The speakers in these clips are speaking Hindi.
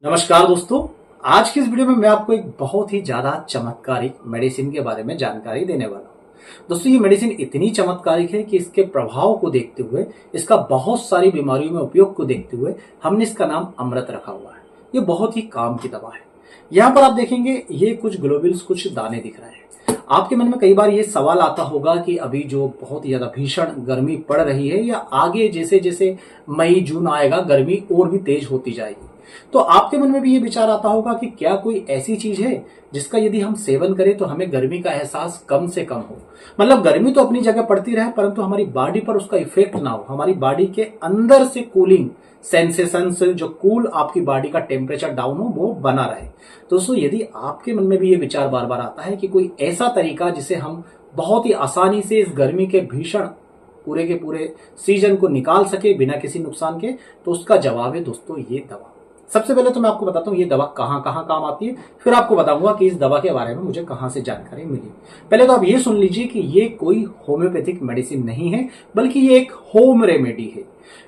नमस्कार दोस्तों। आज की इस वीडियो में मैं आपको एक बहुत ही ज्यादा चमत्कारिक मेडिसिन के बारे में जानकारी देने वाला हूँ। दोस्तों, ये मेडिसिन इतनी चमत्कारिक है कि इसके प्रभाव को देखते हुए, इसका बहुत सारी बीमारियों में उपयोग को देखते हुए हमने इसका नाम अमृत रखा हुआ है। ये बहुत ही काम की दवा है। यहाँ पर आप देखेंगे ये कुछ ग्लोब्यूल्स, कुछ दाने दिख रहे हैं। आपके मन में कई बार ये सवाल आता होगा कि अभी जो बहुत ही ज्यादा भीषण गर्मी पड़ रही है या आगे जैसे जैसे मई जून आएगा गर्मी और भी तेज होती जाएगी, तो आपके मन में भी ये विचार आता होगा कि क्या कोई ऐसी चीज है जिसका यदि हम सेवन करें तो हमें गर्मी का एहसास कम से कम हो। मतलब गर्मी तो अपनी जगह पड़ती रहे परंतु हमारी बॉडी पर उसका इफेक्ट ना हो, हमारी बॉडी के अंदर से कूलिंग सेंसेशन से जो कूल आपकी बॉडी का टेम्परेचर डाउन हो वो बना रहे। तो दोस्तों, यदि आपके मन में भी ये विचार बार बार आता है कि कोई ऐसा तरीका जिसे हम बहुत ही आसानी से इस गर्मी के भीषण पूरे के पूरे सीजन को निकाल सके बिना किसी नुकसान के, तो उसका जवाब है दोस्तों ये दवा। सबसे पहले तो मैं आपको बताता हूँ ये दवा कहाँ कहाँ काम आती है, फिर आपको बताऊंगा कि इस दवा के बारे में मुझे कहाँ से जानकारी मिली। पहले तो आप ये सुन लीजिए कि ये कोई होम्योपैथिक मेडिसिन नहीं है, बल्कि ये एक होम रेमेडी है।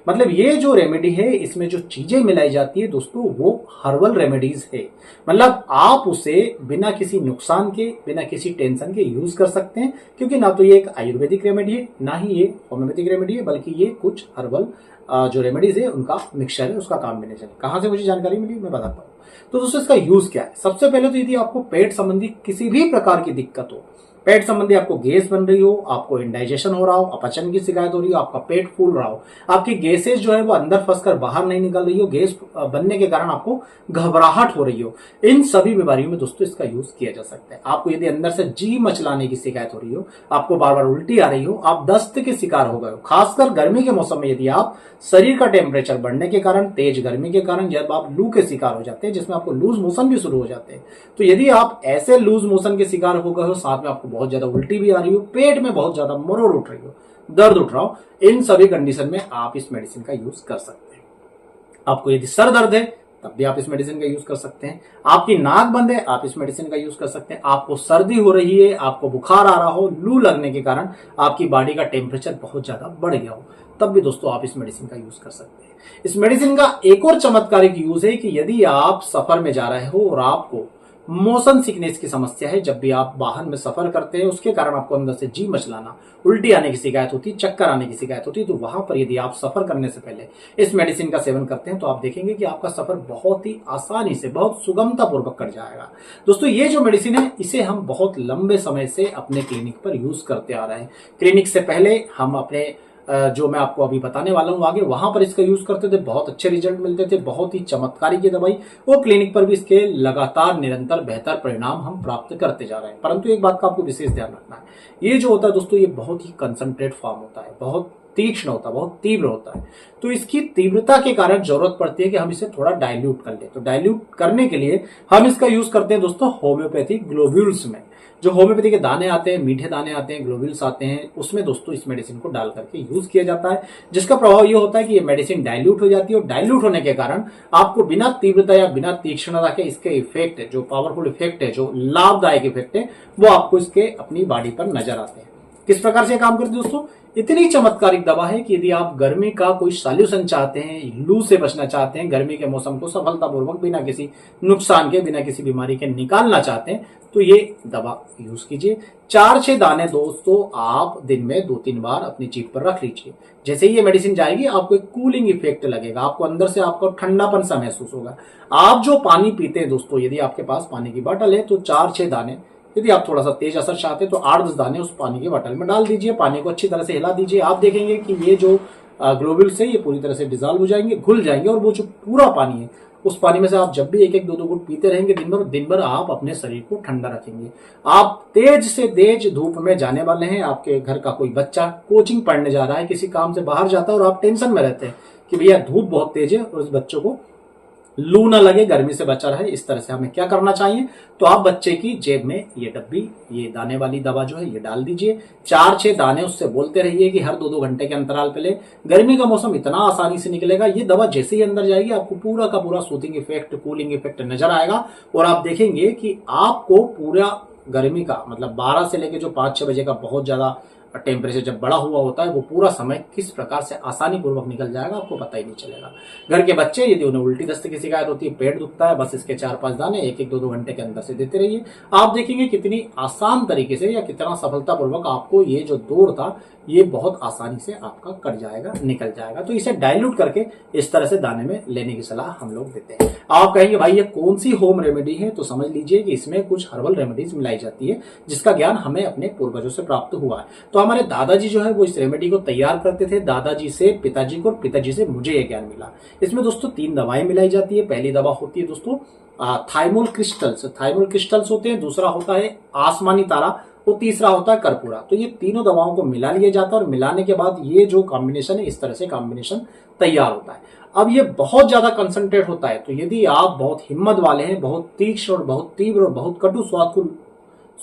मतलब ये जो रेमेडी है इसमें जो चीजें मिलाई जाती है दोस्तों वो हर्बल रेमेडीज है। मतलब आप उसे बिना किसी नुकसान के, बिना किसी टेंशन के यूज कर सकते हैं, क्योंकि ना तो ये एक आयुर्वेदिक रेमेडी है, ना ही ये होम्योपैथिक रेमेडी है, बल्कि ये कुछ हर्बल जो रेमेडीज है उनका मिक्सचर है, उसका काम मिलने चले। कहां से मुझे जानकारी मिली मैं बताता हूँ। तो दोस्तों, इसका यूज क्या है। सबसे पहले तो यदि आपको पेट संबंधी किसी भी प्रकार की दिक्कत हो, पेट संबंधी आपको गैस बन रही हो, आपको इंडाइजेशन हो रहा हो, अपचन की शिकायत हो रही हो, आपका पेट फूल रहा हो, आपकी गैसेज जो है वो अंदर फंसकर बाहर नहीं निकल रही हो, गैस बनने के कारण आपको घबराहट हो रही हो, इन सभी बीमारियों में दोस्तों इसका यूज किया जा सकता है। आपको यदि अंदर से जी मचलाने की शिकायत हो रही हो, आपको बार बार उल्टी आ रही हो, आप दस्त के शिकार हो गए हो, खासकर गर्मी के मौसम में यदि आप शरीर का टेम्परेचर बढ़ने के कारण, तेज गर्मी के कारण जब आप लू के शिकार हो जाते हैं, जिसमें आपको लूज मोशन भी शुरू हो जाते हैं, तो यदि आप ऐसे लूज मोशन के शिकार हो गए हो, साथ में आपको बहुत ज्यादा उल्टी भी आ रही हो, पेट में बहुत ज्यादा मरोड़ उठ रही हो, दर्द उठ रहा हो, इन सभी कंडीशन में आप इस मेडिसिन का यूज कर सकते हैं। आपको यदि सर दर्द है तब भी आप इस मेडिसिन का यूज कर सकते हैं। आपकी नाक बंद है, आप इस मेडिसिन का यूज कर सकते हैं। आपको सर्दी हो रही है, आपको बुखार आ रहा हो, लू लगने के कारण आपकी बॉडी का टेम्परेचर बहुत ज्यादा बढ़ गया हो, तब भी दोस्तों आप इस मेडिसिन का यूज कर सकते हैं। इस मेडिसिन का एक और चमत्कारिक यूज है कि यदि आप सफर में जा रहे हो और आपको मोशन सिकनेस की समस्या है, जब भी आप वाहन में सफर करते हैं उसके कारण आपको अंदर से जी मचलाना, उल्टी आने की शिकायत होती है, चक्कर आने की शिकायत होती है, तो वहां पर यदि आप सफर करने से पहले इस मेडिसिन का सेवन करते हैं तो आप देखेंगे कि आपका सफर बहुत ही आसानी से, बहुत सुगमता पूर्वक कट जाएगा। दोस्तों, ये जो मेडिसिन है इसे हम बहुत लंबे समय से अपने क्लिनिक पर यूज करते आ रहे हैं। क्लिनिक से पहले हम अपने जो मैं आपको अभी बताने वाला हूं आगे, वहां पर इसका यूज करते थे, बहुत अच्छे रिजल्ट मिलते थे, बहुत ही चमत्कारी ये दवाई, वो क्लिनिक पर भी इसके लगातार निरंतर बेहतर परिणाम हम प्राप्त करते जा रहे हैं। परंतु एक बात का आपको विशेष ध्यान रखना है, ये जो होता है दोस्तों ये बहुत ही कंसंट्रेट फॉर्म होता है, बहुत तीक्ष्ण होता है, बहुत तीव्र होता है। तो इसकी तीव्रता के कारण जरूरत पड़ती है कि हम इसे थोड़ा डाइल्यूट कर ले। तो डाइल्यूट करने के लिए हम इसका यूज करते हैं दोस्तों होम्योपैथिक ग्लोब्यूल्स में। जो होम्योपैथी के दाने आते हैं, मीठे दाने आते हैं, ग्लोब्यूल्स आते हैं, उसमें दोस्तों इस मेडिसिन को डाल करके यूज किया जाता है, जिसका प्रभाव ये होता है कि ये मेडिसिन डाइल्यूट हो जाती है और डाइल्यूट होने के कारण आपको बिना तीव्रता या बिना तीक्ष्णता के इसके इफेक्ट, जो पावरफुल इफेक्ट है, जो लाभदायक इफेक्ट है, वो आपको इसके अपनी बॉडी पर नजर आते हैं। किस प्रकार से काम करती है दोस्तों, इतनी चमत्कारिक दवा है कि यदि आप गर्मी का कोई सॉल्यूशन चाहते हैं, लू से बचना चाहते हैं, गर्मी के मौसम को सफलतापूर्वक बिना किसी नुकसान के, बिना किसी बीमारी के निकालना चाहते हैं, तो ये दवा यूज कीजिए। 4-6 दाने दोस्तों आप दिन में 2-3 बार अपनी जीभ पर रख लीजिए। जैसे ही ये मेडिसिन जाएगी आपको एक कूलिंग इफेक्ट लगेगा, आपको अंदर से आपको ठंडापन सा महसूस होगा। आप जो पानी पीते हैं दोस्तों, यदि आपके पास पानी की बोतल है तो 4-6 दाने, यदि आप थोड़ा सा तेज असर चाहते हैं तो 8-10 दाने उस पानी के बोतल में डाल दीजिए। पानी को अच्छी तरह से हिला दीजिए। आप देखेंगे कि ये जो ग्लोब्यूल्स है ये पूरी तरह से डिजॉल्व हो जाएंगे, घुल जाएंगे, और वो जो पूरा पानी है उस पानी में से आप जब भी 1-1, 2-2 घूंट पीते रहेंगे दिन भर आप अपने शरीर को ठंडा रखेंगे। आप तेज से तेज धूप में जाने वाले हैं, आपके घर का कोई बच्चा कोचिंग पढ़ने जा रहा है, किसी काम से बाहर जाता है और आप टेंशन में रहते हैं कि भैया धूप बहुत तेज है और उस बच्चों को लू ना लगे, गर्मी से बचा रहे, इस तरह से हमें क्या करना चाहिए, तो आप बच्चे की जेब में ये डब्बी, ये दाने वाली दवा जो है ये डाल दीजिए। 4-6 दाने उससे बोलते रहिए कि हर 2-2 घंटे के अंतराल पे ले। गर्मी का मौसम इतना आसानी से निकलेगा, ये दवा जैसे ही अंदर जाएगी आपको पूरा का पूरा सूथिंग इफेक्ट, कूलिंग इफेक्ट नजर आएगा, और आप देखेंगे कि आपको पूरा गर्मी का, मतलब 12 से लेकर जो 5-6 बजे का बहुत ज्यादा टेम्परेचर जब बड़ा हुआ होता है वो पूरा समय किस प्रकार से आसानी पूर्वक निकल जाएगा आपको पता ही नहीं चलेगा। घर के बच्चे यदि उन्हें उल्टी दस्त की शिकायत होती है, पेट दुखता है, बस इसके 4-5 दाने 1-1, 2-2 घंटे के अंदर से देते रहिए। आप देखेंगे कितनी आसान तरीके से या कितना सफलतापूर्वक आपको ये जो दौर था ये बहुत आसानी से आपका कट जाएगा, निकल जाएगा। तो इसे डाइल्यूट करके इस तरह से दाने में लेने की सलाह हम लोग देते हैं। आप कहेंगे भाई ये कौन सी होम रेमेडी है, तो समझ लीजिए कि इसमें कुछ हर्बल रेमेडीज मिलाई जाती है जिसका ज्ञान हमें अपने पूर्वजों से प्राप्त हुआ है। तो हमारे दादाजी जो है वो इस रेमेडी को तैयार करते थे, दादाजी से पिताजी को और पिताजी से मुझे ये ज्ञान मिला। इसमें दोस्तों 3 दवाएं मिलाई जाती है। पहली दवा होती है दोस्तों थाइमोल क्रिस्टल्स, थाइमोल क्रिस्टल्स होते हैं, दूसरा होता है आसमानी तारा, तो तीसरा होता है कर्पूरा। तो ये तीनों दवाओं को मिला लिया जाता है और मिलाने के बाद ये जो कॉम्बिनेशन है इस तरह से कॉम्बिनेशन तैयार होता है। अब ये बहुत ज्यादा कंसंट्रेट होता है, तो यदि आप बहुत हिम्मत वाले हैं, बहुत तीक्ष्ण और बहुत तीव्र और बहुत कटु स्वाद को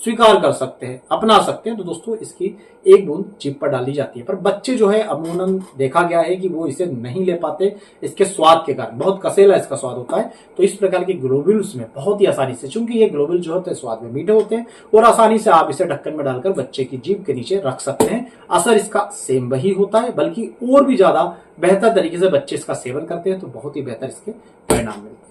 स्वीकार कर सकते हैं, अपना सकते हैं, तो दोस्तों इसकी 1 बूंद जीभ पर डाली जाती है। पर बच्चे जो है अमूमन देखा गया है कि वो इसे नहीं ले पाते इसके स्वाद के कारण, बहुत कसेला इसका स्वाद होता है। तो इस प्रकार के ग्लोब्यूल्स में बहुत ही आसानी से, चूंकि ये ग्लोब्यूल जो होते हैं स्वाद में मीठे होते हैं और आसानी से आप इसे ढक्कन में डालकर बच्चे की जीभ के नीचे रख सकते हैं। असर इसका सेम वही होता है, बल्कि और भी ज्यादा बेहतर तरीके से बच्चे इसका सेवन करते हैं तो बहुत ही बेहतर इसके परिणाम मिलते हैं।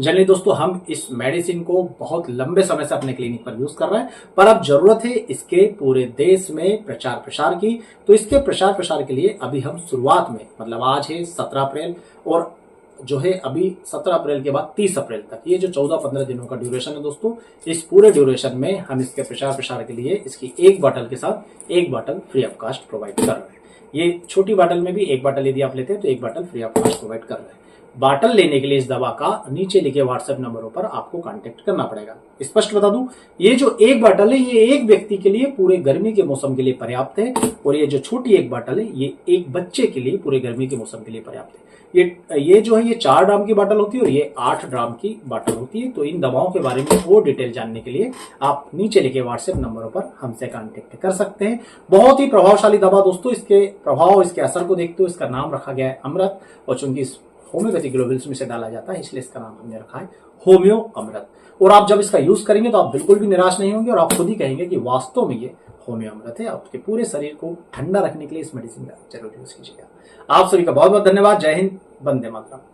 जनरली दोस्तों हम इस मेडिसिन को बहुत लंबे समय से अपने क्लिनिक पर यूज कर रहे हैं, पर अब जरूरत है इसके पूरे देश में प्रचार प्रसार की। तो इसके प्रचार प्रसार के लिए अभी हम शुरुआत में, मतलब आज है 17 अप्रैल और जो है अभी 17 अप्रैल के बाद 30 अप्रैल तक, ये जो 14-15 दिनों का ड्यूरेशन है दोस्तों, इस पूरे ड्यूरेशन में हम इसके प्रचार प्रसार के लिए इसकी 1 बॉटल के साथ 1 bottle free of cost provide कर रहे हैं। ये छोटी बॉटल में भी 1 बॉटल यदि आप लेते हैं तो 1 bottle free of cost provide कर रहे हैं। बॉटल लेने के लिए इस दवा का नीचे लिखे व्हाट्सएप नंबरों पर आपको कांटेक्ट करना पड़ेगा। स्पष्ट बता दूं, ये जो 1 बॉटल है ये एक व्यक्ति के लिए पूरे गर्मी के मौसम के लिए पर्याप्त है, और ये जो छोटी 1 बॉटल है ये एक बच्चे के लिए पूरे गर्मी के मौसम के लिए पर्याप्त है। ये जो है ये 4 ग्राम की बॉटल होती है और ये 8 ग्राम की बॉटल होती है। तो इन दवाओं के बारे में और डिटेल जानने के लिए आप नीचे लिखे व्हाट्सएप नंबरों पर हमसे कांटेक्ट कर सकते हैं। बहुत ही प्रभावशाली दवा दोस्तों, इसके प्रभाव, इसके असर को देखते हुए इसका नाम रखा गया है अमृत, और चूंकि होम्योपैथिक ग्लोब्यूल्स में से डाला जाता है इसलिए इसका नाम हमने रखा है होम्यो अमृत। और आप जब इसका यूज करेंगे तो आप बिल्कुल भी निराश नहीं होंगे और आप खुद ही कहेंगे कि वास्तव में ये होम्यो अमृत है। आपके पूरे शरीर को ठंडा रखने के लिए इस मेडिसिन का जरूर यूज कीजिएगा। आप सभी का बहुत बहुत धन्यवाद। जय हिंद, वंदे मातरम।